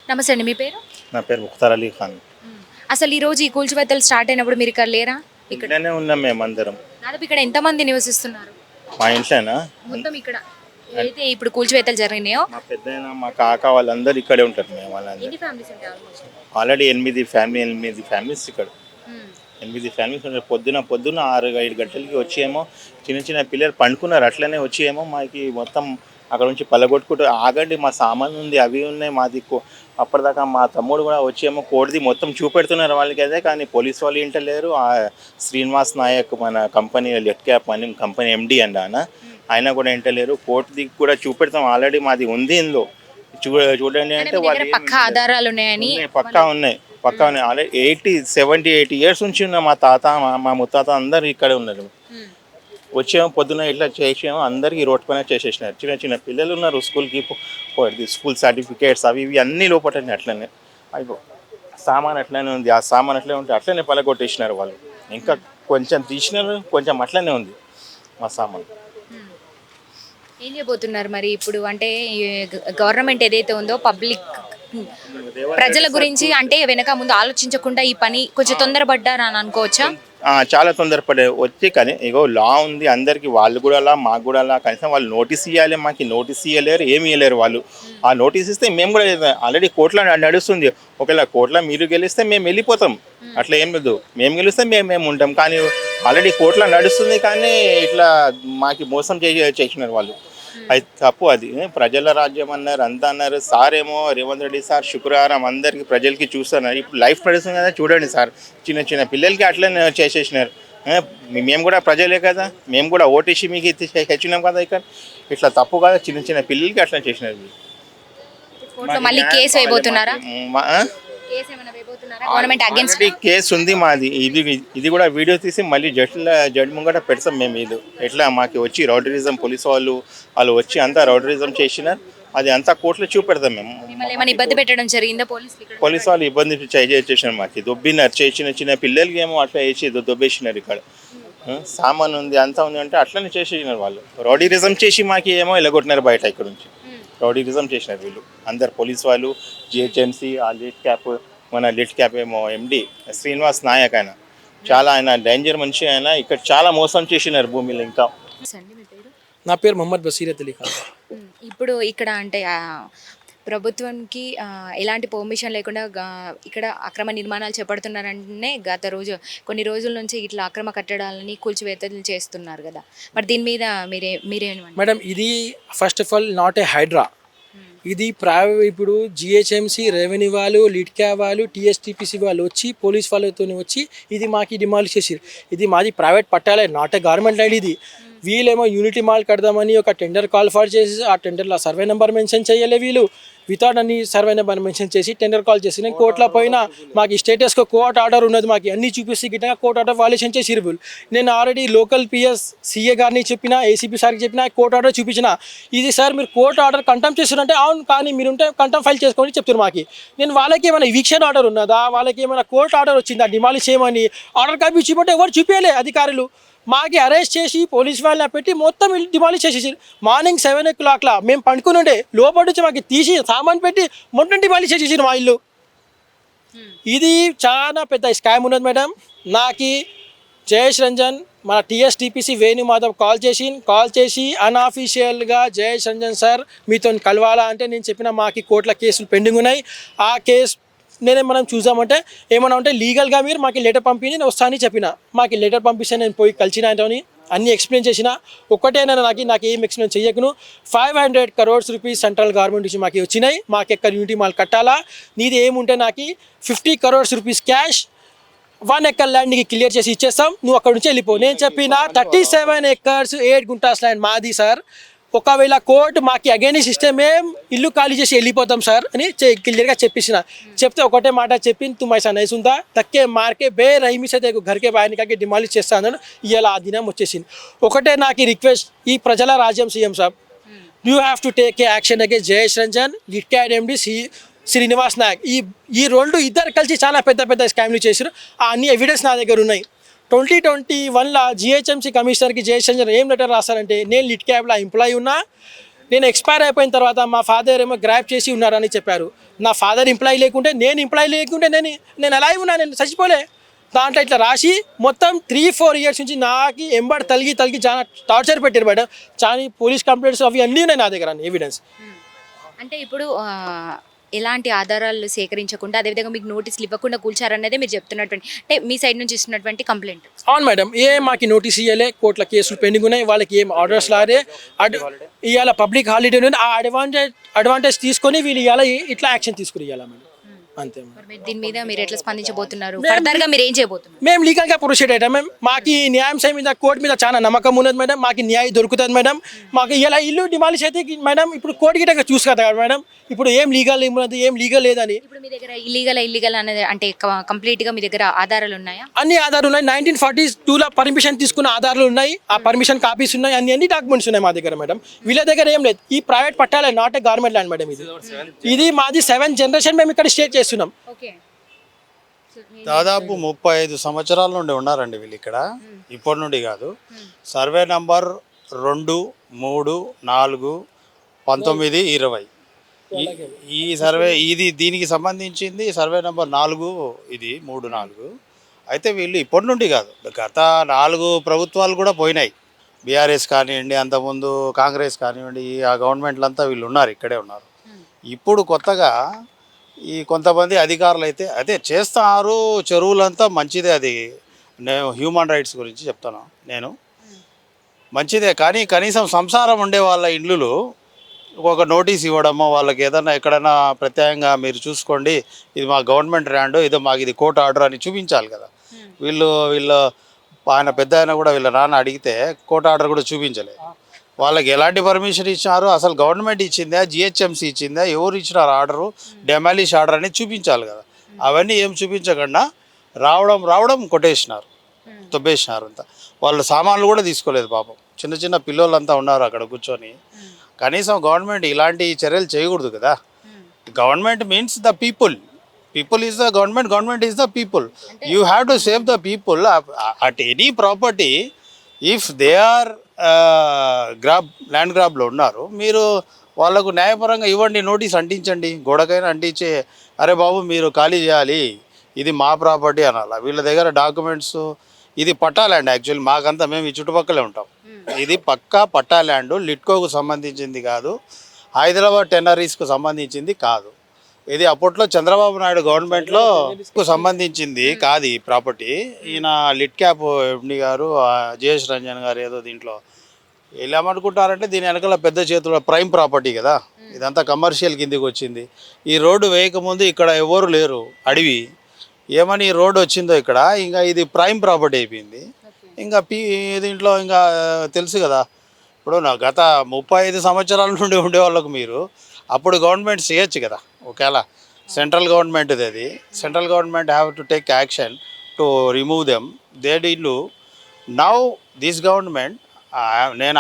నమస్తే అండి. మీ పేరు? నా పేరు ముఖ్తార్ అలీ ఖాన్. అసలు ఈరోజు ఈ కూల్చివేతలు స్టార్ట్ అయినప్పుడు మీరు ఇక్కడ లేరా? ఇక్కడనే ఉన్నాం మేమందరం. దాదాపు ఇక్కడ ఎంతమంది నివసిస్తున్నారు? మా ఇంట్లోనా మొత్తం ఇక్కడ ఏదైతే ఇప్పుడు కూల్చివేతలు జరిగినాయో మా పెద్దయిన మా కాక వాళ్ళందరూ ఇక్కడే ఉంటారు. మేము వాళ్ళందరూ ఎన్ని ఫ్యామిలీస్ ఉంటాయి ఆల్మోస్ట్? ఆల్రెడీ 8 ఫ్యామిలీస్ ఇక్కడ. 8 ఫ్యామిలీస్ ఉంటారు. పొద్దున 6-7 గంటలకి వచ్చేమో చిన్న చిన్న పిల్లలు పండుకున్నారు. అట్లనే వచ్చేమో మాకి మొత్తం అక్కడ నుంచి పల్లగొట్టుకుంటూ ఆగండి మా సామాన్ ఉంది అవి ఉన్నాయి మాది. అప్పటిదాకా మా తమ్ముడు కూడా వచ్చేమో కోడిది మొత్తం చూపెడుతున్నారు వాళ్ళకి. అదే కానీ పోలీస్ వాళ్ళు ఇంటలేరు. శ్రీనివాస్ నాయక్ మన కంపెనీ లెట్ క్యాప్ అని కంపెనీ ఎండి అండి ఆయన కూడా ఇంటలేరు. కోర్టుది కూడా చూపెడతాం ఆల్రెడీ మాది ఉంది ఇందులో చూడండి అంటే వాళ్ళు పక్కా ఆధారాలు ఉన్నాయని. పక్కా ఉన్నాయి ఆల్రెడీ 70-80 ఇయర్స్ నుంచి ఉన్న మా తాత మా ముత్తాత అందరు ఇక్కడే ఉన్నారు. వచ్చేమో పొద్దున ఇట్లా చేసేమో అందరికీ రోడ్ పైన చేసేసినారు. చిన్న చిన్న పిల్లలు ఉన్నారు స్కూల్కి స్కూల్ సర్టిఫికేట్స్ అవి ఇవి అన్నీ లోపటనే అట్లనే అయిపో సామాన్ అట్లనే ఉంది. ఆ సామాన్ అట్లనే ఉంటే అట్లనే పలగొట్టేసినారు వాళ్ళు. ఇంకా కొంచెం తీసినారు, కొంచెం అట్లనే ఉంది మా సామాన్. ఏం చేయబోతున్నారు మరి ఇప్పుడు? అంటే గవర్నమెంట్ ఏదైతే ఉందో పబ్లిక్ ప్రజల గురించి అంటే వెనక ముందు ఆలోచించకుండా ఈ పని కొంచెం తొందరపడ్డారా అని అనుకోవచ్చా? చాలా తొందరపడే వచ్చి కానీ ఇగో లా ఉంది అందరికి. వాళ్ళు కూడా అలా మాకు కూడా అలా. కనీసం వాళ్ళు నోటీస్ ఇవ్వాలి. మాకు నోటీస్ ఇవ్వలేరు, ఏమి ఇవ్వలేరు వాళ్ళు. ఆ నోటీస్ ఇస్తే మేము కూడా ఆల్రెడీ కోర్టులో నడుస్తుంది. ఒకవేళ కోర్టులో మీరు గెలిస్తే మేము వెళ్ళిపోతాం. అట్లా ఏం లేదు. మేము గెలిస్తే మేము ఉంటాం. కానీ ఆల్రెడీ కోర్టులో నడుస్తుంది. కానీ ఇట్లా మాకు మోసం చేసినారు వాళ్ళు. అది తప్పు. అది ప్రజల రాజ్యం అన్నారు, అంతా అన్నారు. సార్ ఏమో రేవంత్ రెడ్డి సార్ శుక్రవారం అందరికి ప్రజలకి చూస్తున్నారు. ఇప్పుడు లైఫ్ నడుస్తుంది కదా చూడండి సార్. చిన్న చిన్న పిల్లలకి అట్లనే చేసేసినారు. మేము కూడా ప్రజలే కదా, మేము కూడా ఓటేసి మీకు తెచ్చినాం కదా. ఇక్కడ ఇట్లా తప్పు కదా. చిన్న చిన్న పిల్లలకి అట్లా చేసినారు. మళ్ళీ కేసు అయిపోతున్నారా? కేసు ఉంది మాది. ఇది కూడా వీడియో తీసి మళ్ళీ జడ్జి ముంగట పెడతాం మేము. ఇది ఎట్లా మాకు వచ్చి రౌడరిజం పోలీసు వాళ్ళు వచ్చి అంతా రౌడరిజం చేసినారు. అది అంతా కోర్టులో చూపెడతాం మేము. ఇబ్బంది పెట్టడం జరిగిందా పోలీసు వాళ్ళు? ఇబ్బంది చేసినారు. మాకు దొబ్బినారు. చిన్న చిన్న పిల్లలకి ఏమో అట్లా వేసి దొబ్బేసినారు. ఇక్కడ సామాన్ ఉంది అంతా ఉంది అంటే అట్లనే చేసేసినారు వాళ్ళు. రౌడరిజం చేసి మాకు ఏమో ఎలగొట్టినారు బయట. ఇక్కడ నుంచి రౌడరిజం చేసినారు వీళ్ళు అందరు. పోలీసు వాళ్ళు, జిహెచ్ఎంసీ, ఆ లిట్ క్యాప్ ఏమో ఎండి శ్రీనివాస్ నాయక్ ఆయన చాలా ఆయన డేంజర్ మనిషి. ఆయన ఇక్కడ చాలా మోసం చేసినారు భూమిలో. ఇంకా నా పేరు మొహమ్మద్ బసీరత్ అలీ ఖాన్. ఇప్పుడు ఇక్కడ అంటే ప్రభుత్వానికి ఎలాంటి పర్మిషన్ లేకుండా ఇక్కడ అక్రమ నిర్మాణాలు చేపడుతున్నారంటేనే కొన్ని రోజుల నుంచి ఇట్లా అక్రమ కట్టడాలని కూల్చివేతలు చేస్తున్నారు కదా. మరి దీని మీద మీరేమంటారు? మేడం, ఇది first of all not a HYDRAA. ఇది ఇప్పుడు జిహెచ్ఎంసీ, రెవెన్యూ వాళ్ళు, లిట్ క్యాబ్ వాళ్ళు, టీఎస్టీపీసీ వాళ్ళు వచ్చి పోలీస్ వాళ్ళతో వచ్చి ఇది మాకు డిమాలిష్ చేసారు. ఇది మాది ప్రైవేట్ పట్టాలే, నాట్ ఏ గవర్నమెంట్ ల్యాండ్. ఇది వీళ్ళేమో యూనిటీ మాల్ కడదామని ఒక టెండర్ కాల్ ఫర్ చేసి ఆ టెండర్లో సర్వే నెంబర్ మెన్షన్ చేయలే. వీళ్ళు వితౌట్ అన్ని సర్వే నెంబర్ మెన్షన్ చేసి టెండర్ కాల్ చేసి నేను కోర్టులో పోయినా మాకు స్టేటస్కి కోర్ట్ ఆర్డర్ ఉన్నది. మాకు అన్ని చూపిస్తే గిట్టగా కోర్ట్ ఆర్డర్ వాల్యుయేషన్ చేసిరు వీళ్ళు. నేను ఆల్రెడీ లోకల్ పిఎస్ సిఏ గారిని చెప్పిన, ఏసీపీ సార్కి చెప్పిన, కోర్ట్ ఆర్డర్ చూపించిన. ఇది సార్ మీరు కోర్ట్ ఆర్డర్ కంటెంప్ చేస్తున్నారంటే అవును, కానీ మీరు ఉంటే కంటెంప్ ఫైల్ చేసుకోండి చెప్తారు మాకు. నేను వాళ్ళకి ఏమైనా ఈవిక్షన్ ఆర్డర్ ఉన్నదా, వాళ్ళకి ఏమైనా కోర్ట్ ఆర్డర్ వచ్చిందా డిమాలిష్ చేయమని? ఆర్డర్ కాపీ చూపెట్టే ఎవరు చూపించలే అధికారులు. మాకి అరెస్ట్ చేసి పోలీస్ వాళ్ళని పెట్టి మొత్తం డిమాలిష్ చేసేసి మార్నింగ్ 7 o'clock మేము పండుకుని ఉండే లోపల నుంచి మాకు తీసి సామాన్ పెట్టి మొత్తం డిమాలిష్ చేసేసి మా ఇల్లు. ఇది చాలా పెద్ద స్కామ్ ఉన్నది మేడం. నాకు జయేష్ రంజన్ మన టీఎస్టీపీసీ వేణుమాధవ్ కాల్ చేసి అన్అఫీషియల్గా జయేష్ రంజన్ సార్ మీతో కలవాలా అంటే నేను చెప్పిన మాకు కోర్టుల కేసులు పెండింగ్ ఉన్నాయి. ఆ కేసు మనం చూసామంటే ఏమన్నా ఉంటే లీగల్గా మీరు మాకు లెటర్ పంపించి నేను వస్తానని చెప్పిన. మాకు లెటర్ పంపిస్తే నేను పోయి కలిసిన అని అన్నీ ఎక్స్ప్లెయిన్ చేసిన. ఒక్కటేనా నాకు ఏం ఎక్స్ప్లెయిన్ చేయకును. 500 crores రూపీస్ సెంట్రల్ గవర్నమెంట్ నుంచి మాకు వచ్చినాయి. మాకు ఎక్కడ యూనిటీ మాల్ కట్టాలా, నీది ఏముంటే నాకు 50 crores రూపీస్ క్యాష్ 1 acre ల్యాండ్కి క్లియర్ చేసి ఇచ్చేస్తాం, నువ్వు అక్కడ నుంచి వెళ్ళిపో. నేను చెప్పిన 37 acres 8 గుంటాస్ ల్యాండ్ మాది సార్. ఒకవేళ కోర్టు మాకు అగైనిస్ట్ ఇస్తే మేము ఇల్లు ఖాళీ చేసి వెళ్ళిపోతాం సార్ అని క్లియర్గా చెప్పేసిన. చెప్తే ఒకటే మాట చెప్పి తుమ్మైసా నైసుందా తక్కే మార్కే బే రహిమిసే ఘర్కే బాయనికాకి డిమాలిష్ చేస్తా అన్నాడు. ఇలా ఆ దినం వచ్చేసింది. ఒకటే నాకు రిక్వెస్ట్, ఈ ప్రజల రాజ్యం సీఎం సాబ్, you have to take a action against Jayesh Ranjan, లిట్ క్యాబ్ ఎండి శ్రీనివాస్ నాయక్. ఈ రెండు ఇద్దరు కలిసి చాలా పెద్ద స్కామ్లు చేశారు. ఆ అన్ని ఎవిడెన్స్ నా దగ్గర ఉన్నాయి. 2021 జిహెచ్ఎంసీ కమిషనర్కి జయేష్ రంజన్ ఏం లెటర్ రాస్తారంటే, నేను లిట్ క్యాబ్లో ఎంప్లాయీ ఉన్నా, నేను ఎక్స్పైర్ అయిపోయిన తర్వాత మా ఫాదర్ ఏమో గ్రాప్ చేసి ఉన్నారని చెప్పారు. నా ఫాదర్ ఎంప్లాయీ లేకుంటే నేను ఎలా ఉన్నా, నేను చచ్చిపోలే. దాంట్లో ఇట్లా రాసి మొత్తం 3-4 ఇయర్స్ నుంచి నాకు ఎంబడి తలిగి చాలా టార్చర్ పెట్టారు మేడం. చాలా పోలీస్ కంప్లైంట్స్ అవి అన్నీ ఉన్నాయి నా దగ్గర ఎవిడెన్స్. అంటే ఇప్పుడు ఎలాంటి ఆధారాలు సేకరించకుండా అదేవిధంగా మీకు నోటీసులు ఇవ్వకుండా కూల్చారన్నదే మీరు చెప్తున్నటువంటి అంటే మీ సైడ్ నుంచి ఇస్తున్నటువంటి కంప్లైంట్. అవును మేడం, మాకు నోటీస్ ఇవ్వలే, కోర్టుల కేసులు పెండింగ్ ఉన్నాయి, వాళ్ళకి ఏం ఆర్డర్స్ లారే. ఇవాళ పబ్లిక్ హాలిడే ఉంది, ఆ అడ్వాంటేజ్ తీసుకొని వీళ్ళు ఇవాళ ఇట్లా యాక్షన్ తీసుకుని ఇవ్వాలి మేడం. అంతే మేడం. మరి మీరు దీని మీద మీరు ఎట్లా స్పందించబోతున్నారు, ఫర్దర్గా మీరు ఏం చేయబోతున్నారు? మేము లీగల్గా ప్రొసీడ్ అవుతాం మేడం. మాకు ఈ న్యాయం మీద కోర్టు మీద చాలా నమ్మకం ఉన్నది మేడం. మాకు న్యాయం దొరుకుతుంది మేడం. మాకు ఇలా ఇల్లు డిమాలిష్ అయితే మేడం ఇప్పుడు కోర్టు గిట్ట చూసుకోదు కదా మేడం. ఇప్పుడు ఏం లీగల్ ఏం లీగల్ లేదని. ఇప్పుడు మీ దగ్గర ఇల్లీగల్ అనేది అంటే కంప్లీట్గా మీ దగ్గర ఆధారాలు ఉన్నాయా? అన్ని ఆధారాలు ఉన్నాయి. 1942లో పర్మిషన్ తీసుకున్న ఆధారాలు ఉన్నాయి, ఆ పర్మిషన్ కాపీస్ ఉన్నాయి, అన్ని డాక్యుమెంట్స్ ఉన్నాయి మా దగ్గర మేడం. వీళ్ళ దగ్గర ఏం లేదు. ఈ ప్రైవేట్ పట్టాలే, not a government land madam. ఇది మాది 7th జనరేషన్ మేము ఇక్కడ స్టే చేస్తున్నాం. ఓకే. దాదాపు 35 సంవత్సరాల నుండి ఉన్నారండి వీళ్ళు ఇక్కడ, ఇప్పటి నుండి కాదు. సర్వే నంబర్ 2, 3, 4, 19, 20 ఈ సర్వే దీనికి సంబంధించింది సర్వే నెంబర్ 4, ఇది 3, 4. అయితే వీళ్ళు ఇప్పటి నుండి కాదు, గత 4 ప్రభుత్వాలు కూడా పోయినాయి. బీఆర్ఎస్ కానివ్వండి, అంతకుముందు కాంగ్రెస్ కానివ్వండి, ఆ గవర్నమెంట్లంతా వీళ్ళు ఉన్నారు, ఇక్కడే ఉన్నారు. ఇప్పుడు కొత్తగా ఈ కొంతమంది అధికారులు అయితే అదే చేస్తారు. చెరువులంతా మంచిదే, అది నేను హ్యూమన్ రైట్స్ గురించి చెప్తాను. నేను మంచిదే, కానీ కనీసం సంసారం ఉండే వాళ్ళ ఇండ్లు ఒక నోటీస్ ఇవ్వడమో, వాళ్ళకి ఏదైనా ఎక్కడైనా ప్రత్యేకంగా మీరు చూసుకోండి, ఇది మా గవర్నమెంట్ ల్యాండ్, ఇదో మాకు ఇది కోర్టు ఆర్డర్ అని చూపించాలి కదా. వీళ్ళు ఆయన పెద్ద ఆయన కూడా వీళ్ళ నాన్న అడిగితే కోర్టు ఆర్డర్ కూడా చూపించలేదు. వాళ్ళకి ఎలాంటి పర్మిషన్ ఇచ్చినారు, అసలు గవర్నమెంట్ ఇచ్చిందా, జిహెచ్ఎంసీ ఇచ్చిందా, ఎవరు ఇచ్చినారు ఆర్డరు, డెమాలిష్ ఆర్డర్ అని చూపించాలి కదా. అవన్నీ ఏం చూపించకుండా రావడం కొట్టేసినారు, తొబ్బేసినారు అంతా. వాళ్ళు సామాన్లు కూడా తీసుకోలేదు పాపం. చిన్న పిల్లోళ్ళంతా ఉన్నారు అక్కడ కూర్చొని. కనీసం గవర్నమెంట్ ఇలాంటి చర్యలు చేయకూడదు కదా. Government means the people is the government is the people. You have to save the people at any property. If they are land గ్రాబ్లో ఉన్నారు, మీరు వాళ్ళకు న్యాయపరంగా ఇవ్వండి, నోటీస్ అంటించండి, గోడకైనా అంటించే, అరే బాబు మీరు ఖాళీ చేయాలి, ఇది మా ప్రాపర్టీ అనాలి. వీళ్ళ దగ్గర డాక్యుమెంట్స్, ఇది పట్టా ల్యాండ్. యాక్చువల్లీ మాకంతా మేము ఈ చుట్టుపక్కలే ఉంటాం. ఇది పక్కా పట్టా ల్యాండ్, లిట్కోకు సంబంధించింది కాదు, హైదరాబాద్ టెన్నరీస్కు సంబంధించింది కాదు. ఇది అప్పట్లో చంద్రబాబు నాయుడు గవర్నమెంట్లో సంబంధించింది కాదు ఈ ప్రాపర్టీ. ఈయన లిట్ క్యాప్ ఎండి గారు, జేఎస్ రంజన్ గారు ఏదో దీంట్లో వీళ్ళు ఏమనుకుంటారంటే దీని వెనకాల పెద్ద చేతుల ప్రైమ్ ప్రాపర్టీ కదా, ఇదంతా కమర్షియల్ కిందికి వచ్చింది. ఈ రోడ్డు వేయకముందు ఇక్కడ ఎవరు లేరు, అడవి. ఏమని ఈ రోడ్డు వచ్చిందో ఇక్కడ, ఇంకా ఇది ప్రైమ్ ప్రాపర్టీ అయిపోయింది. ఇంకా దీంట్లో ఇంకా తెలుసు కదా, ఇప్పుడు గత 35 సంవత్సరాల నుండి ఉండే వాళ్ళకు మీరు అప్పుడు గవర్నమెంట్ చేయొచ్చు కదా. ఒకవేళ సెంట్రల్ గవర్నమెంట్ది, అది central government have to take action to remove them. They did now this government.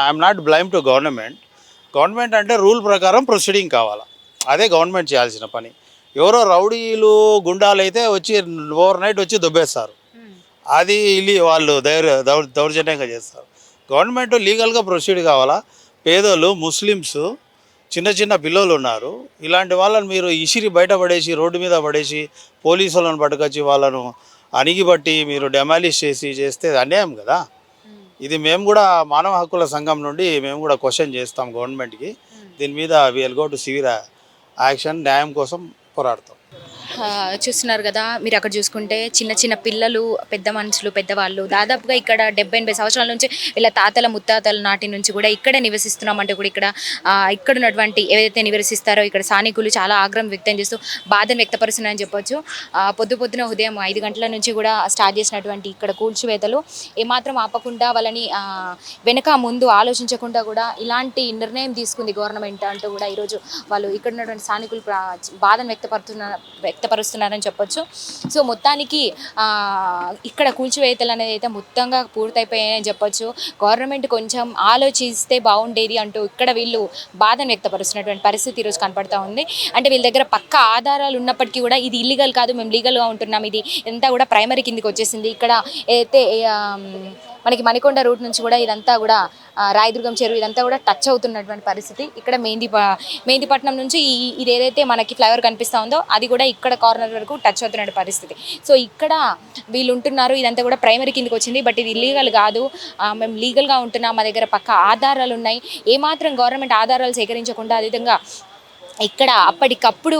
I'm not blame to government అంటే రూల్ ప్రకారం ప్రొసీడింగ్ కావాలా, అదే గవర్నమెంట్ చేయాల్సిన పని. ఎవరో రౌడీలు గుండాలు అయితే వచ్చి ఓవర్ నైట్ వచ్చి దొబ్బేస్తారు, అది వాళ్ళు దౌర్జన్యంగా చేస్తారు. గవర్నమెంట్ లీగల్గా ప్రొసీడ్ కావాలా. పేదోళ్ళు, ముస్లిమ్స్, చిన్న పిల్లలు ఉన్నారు, ఇలాంటి వాళ్ళని మీరు ఇసిరి బయటపడేసి, రోడ్డు మీద పడేసి, పోలీసు వాళ్ళని పట్టుకొచ్చి వాళ్ళను అణిగిబట్టి మీరు డెమాలిష్ చేస్తే అన్యాయం కదా. ఇది మేము కూడా మానవ హక్కుల సంఘం నుండి మేము కూడా క్వశ్చన్ చేస్తాం గవర్నమెంట్కి. దీని మీద will go to severe action, న్యాయం కోసం పోరాడతాం. చూస్తున్నారు కదా మీరు, అక్కడ చూసుకుంటే చిన్న పిల్లలు, పెద్ద మనుషులు, పెద్దవాళ్ళు దాదాపుగా ఇక్కడ 70-80 సంవత్సరాల నుంచి వీళ్ళ తాతల ముత్తాతల నాటి నుంచి కూడా ఇక్కడే నివసిస్తున్నామంటే కూడా ఇక్కడ ఉన్నటువంటి ఏదైతే నివసిస్తారో ఇక్కడ స్థానికులు చాలా ఆగ్రహం వ్యక్తం చేస్తూ బాధను వ్యక్తపరుస్తున్నారని చెప్పొచ్చు. పొద్దున ఉదయం 5 గంటల నుంచి కూడా స్టార్ట్ చేసినటువంటి ఇక్కడ కూల్చివేతలు ఏమాత్రం ఆపకుండా వాళ్ళని వెనక ముందు ఆలోచించకుండా కూడా ఇలాంటి నిర్ణయం తీసుకుంది గవర్నమెంట్ అంటూ కూడా ఈరోజు వాళ్ళు ఇక్కడ ఉన్నటువంటి స్థానికులు బాధను వ్యక్తపరుస్తున్నారని చెప్పొచ్చు. సో మొత్తానికి ఇక్కడ కూల్చివేతలు అనేది అయితే మొత్తంగా పూర్తయిపోయాయని చెప్పొచ్చు. గవర్నమెంట్ కొంచెం ఆలోచిస్తే బాగుండేది అంటూ ఇక్కడ వీళ్ళు బాధను వ్యక్తపరుస్తున్నటువంటి పరిస్థితి ఈరోజు కనపడతా ఉంది. అంటే వీళ్ళ దగ్గర పక్కా ఆధారాలు ఉన్నప్పటికీ కూడా ఇది ఇల్లీగల్ కాదు, మేము లీగల్గా ఉంటున్నాం, ఇది ఎంత కూడా ప్రైమరీ కిందికి వచ్చేసింది. ఇక్కడ అయితే మనకి మణికొండ రూట్ నుంచి కూడా ఇదంతా కూడా రాయదుర్గం చెరువు ఇదంతా కూడా టచ్ అవుతున్నటువంటి పరిస్థితి. ఇక్కడ మెహందీపట్నం నుంచి ఇది ఏదైతే మనకి ఫ్లైఓవర్ కనిపిస్తూ ఉందో అది కూడా ఇక్కడ కార్నర్ వరకు టచ్ అవుతున్న పరిస్థితి. సో ఇక్కడ వీళ్ళు ఉంటున్నారు, ఇదంతా కూడా ప్రైమరీ కిందకి వచ్చింది. బట్ ఇది ఇల్లీగల్ కాదు, మేము లీగల్గా ఉంటున్నాం, మా దగ్గర పక్క ఆధారాలు ఉన్నాయి. ఏమాత్రం గవర్నమెంట్ ఆధారాలు సేకరించకుండా అదేవిధంగా ఇక్కడ అప్పటికప్పుడు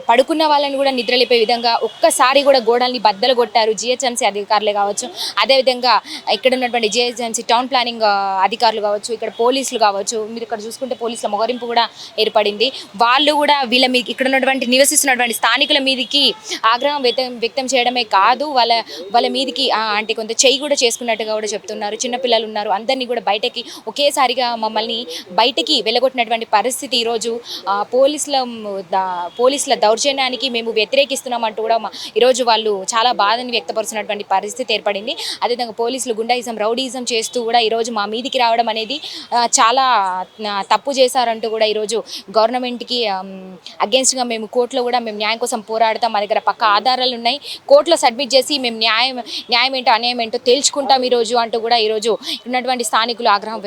పడుకున్న వాళ్ళని కూడా నిద్రలేపే విధంగా ఒక్కసారి కూడా గోడల్ని బద్దలు కొట్టారు జిహెచ్ఎంసీ అధికారులే కావచ్చు, అదేవిధంగా ఇక్కడ ఉన్నటువంటి జిహెచ్ఎంసీ టౌన్ ప్లానింగ్ అధికారులు కావచ్చు, ఇక్కడ పోలీసులు కావచ్చు. మీరు ఇక్కడ చూసుకుంటే పోలీసుల మొగరింపు కూడా ఏర్పడింది. వాళ్ళు కూడా వీళ్ళ మీద ఇక్కడ ఉన్నటువంటి నివసిస్తున్నటువంటి స్థానికుల మీదకి ఆగ్రహం వ్యక్తం చేయడమే కాదు, వాళ్ళ మీదకి అంటే కొంత చెయ్యి కూడా చేసుకున్నట్టుగా కూడా చెప్తున్నారు. చిన్నపిల్లలు ఉన్నారు, అందరినీ కూడా బయటకి ఒకేసారిగా మమ్మల్ని బయటకి వెళ్ళగొట్టినటువంటి పరిస్థితి. ఈరోజు పోలీసుల దౌర్జన్యానికి మేము వ్యతిరేకిస్తున్నామంటూ కూడా ఈరోజు వాళ్ళు చాలా బాధని వ్యక్తపరుస్తున్నటువంటి పరిస్థితి ఏర్పడింది. అదేవిధంగా పోలీసులు గుండాయిజం రౌడీజం చేస్తూ కూడా ఈరోజు మా మీదికి రావడం అనేది చాలా తప్పు చేశారంటూ కూడా ఈరోజు గవర్నమెంట్కి అగేన్స్ట్గా మేము కోర్టులో కూడా మేము న్యాయం కోసం పోరాడతాం, మా దగ్గర పక్క ఆధారాలు ఉన్నాయి, కోర్టులో సబ్మిట్ చేసి మేము న్యాయం ఏంటో అన్యాయం ఏంటో తేల్చుకుంటాం ఈరోజు అంటూ కూడా ఈరోజు ఉన్నటువంటి స్థానికులు ఆగ్రహం